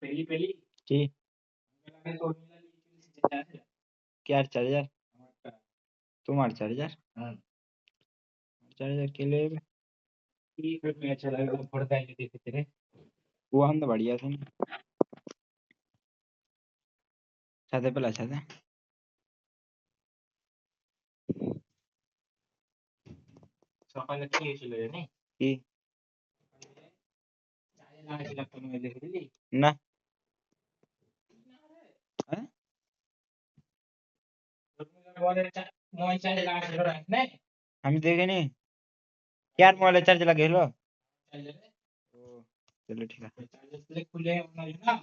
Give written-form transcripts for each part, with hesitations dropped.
কি क्या चार्जर तुम्हार चार्जर चार्जर के लिए वो हम तो बढ़िया थे সাথে পেলা সাথে সকালে কি হয়েছিল জানি কি দেখেছিলি না হ্যাঁ মোবাইল চার্জে লাগাইছিল না আমি দেখিনি यार मोबाइल चार्ज लगे लो ओ चलो ठीक है চার্জার খুলে না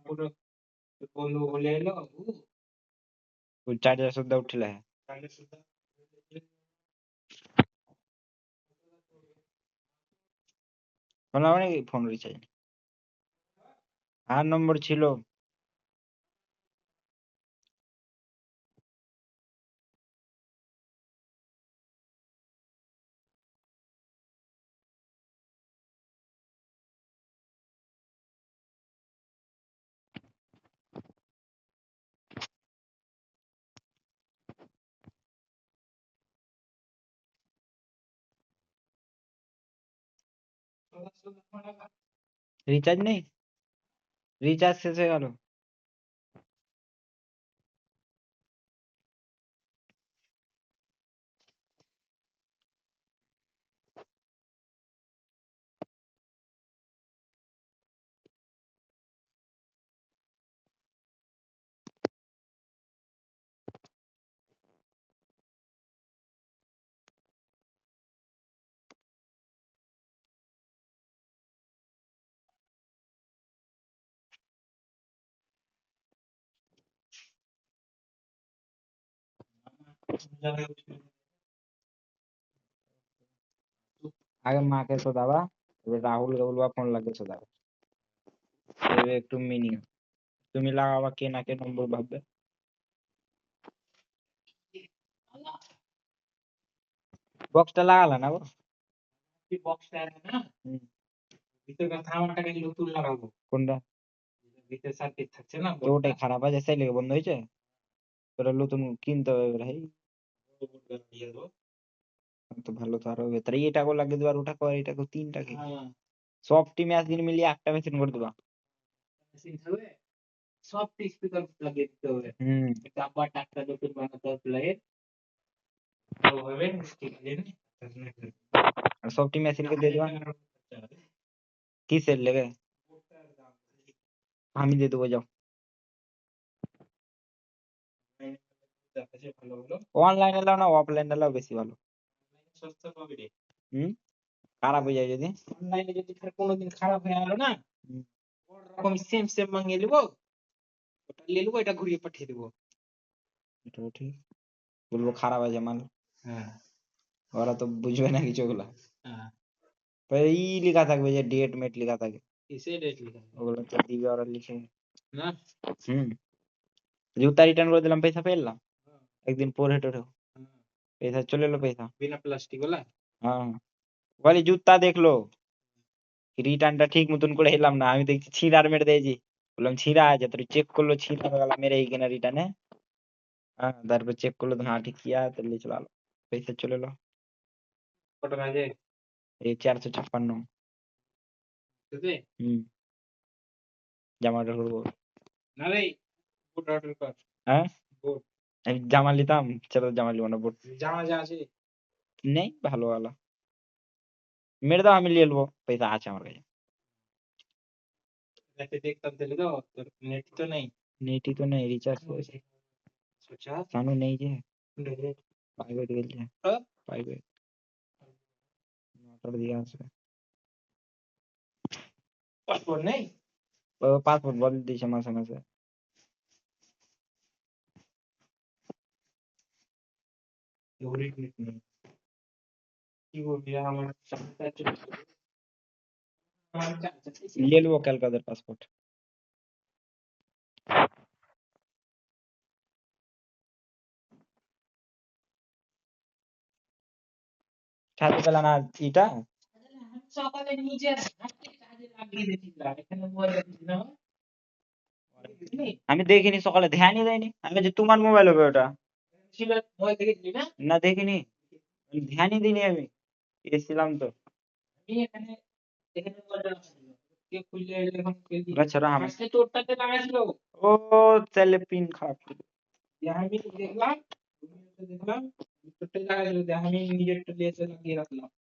পুরো বন্ধু বলে এলো वो चार्जर सुद्धा उठला है চার্জার সুদ্ধা বললাম না ফোন রিচার্জ আর নম্বর ছিল রিচার্জ নেই রিচার্জ শেষ হয়ে গেল আগে মাকে শোধাবা এবার রাহুলকে বলবা ফোন লাগে শোধাবা এবার একটু মিনিং তুমি লাগাবা কে না কে নম্বর ভাববে বক্সটা লাগালা না গো বক্সটা না ভিতরকার থামাটাকে নতুন লাগাবো কোনটা ভিতরে সার্কিট থাকছে না তো ওটাই খারাপ আছে সেই লেগে বন্ধ হয়েছে তোরা নতুন কিনতে হবে ভাই তো ভালো তো আরো বেতার এটা করে লাগিয়ে দেবার ওটা করে এটা করে তিনটা কি সব টিমে একদিন মিলিয়ে একটা মেশিন করে দেবা সব স্পিকার লাগিয়ে দিতে হবে একটা আবার টাকটা নতুন বানাতে হবে প্লেয়ার ওভাবে ঠিক আছে আর সব টিম মেশিন কে দিয়ে দেবা কিসের লেগে আমি দিয়ে দেবো যাও ভালো হলো অনলাইনে লাও না অফলাইনে লাও বেশি ভালো সস্তা পাবে রে খারাপ হয়ে যায় যদি অনলাইনে যদি কোনোদিন খারাপ হয়ে গেল না ওরকম সেম সেম মাঙ্গিয়ে নেবো ওটা নিয়ে নেবো এটা ঘুরিয়ে পাঠিয়ে দেবো এটাও ঠিক বলবো খারাপ আছে মাল হ্যাঁ ওরা তো বুঝবে না কিছু ওগুলা হ্যাঁ ই লেখা থাকবে যে ডেট মেট লেখা থাকে কিসে ডেট লেখা ওগুলো তো দিবে ওরা লিখে না জুতা রিটার্ন করে দিলাম পয়সা পেলাম একদিন পরে টোরে पैसा চলে এলো पैसा बिना प्लास्टिक वाला হ্যাঁ বলি জুতা দেখলো রিটার্নটা ঠিক মতন করে এলাম না আমি দেখছি ছিঁড়ার মেরে দিয়েছি বললাম ছিঁড়া আছে তোর চেক করলো ছিঁড়া হয়ে গেল মেরে এইখানে রিটার্নে হ্যাঁ তারপর চেক করলো তো হ্যাঁ ঠিক কিয়া তো নিয়ে চলে আলো पैसा চলে এলো কত কাজে এই 456 বুঝলি জামা অর্ডার করবো না রে বুট অর্ডার কর হ্যাঁ বুট আমি জামা নিতাম চলো জামা নিব না বুট জামা যা আছে নেই ভালো ভালো মেরে দাও আমি নিয়ে নেবো पैसा আছে আমার কাছে রাতে দেখতাম তাহলে তো তোর নেট তো নেই নেটই তো নেই রিচার্জ সোচা সানু নেই যে প্রাইভেট গেছে প্রাইভেট নটার দিয়ে আসবে পাসপোর্ট নেই পাসপোর্ট বল দিয়েছে মাসে মাসে কি বলবি আমার ले लो कल का पासपोर्ट ছাড়তে পেলা না এটা সকালে নিজের হাতে কাজে লাগিয়ে দিয়েছিলাম এখানে মোবাইল দিয়েছিলাম বুঝলি আমি দেখিনি সকালে, ধ্যানই দেয়নি, আমি ভাবছি তোমার মোবাইল হবে ওটা। ছিল মোবাইল দেখেছিলি না না দেখিনি, ধ্যানই দিইনি আমি, এসেছিলাম তো। আমি এখানে এখানে মোবাইলটা রাখা ছিল কে খুললে এখন কে ওরা ছাড়া আমি, ফার্স্টে তোরটাতে লাগাইছিল ও তাহলে পিন খারাপ ছিল। যে আমি দেখলাম তোরটাই লাগাইছিল যে আমি নিজেরটা দিয়ে লাগিয়ে রাখলাম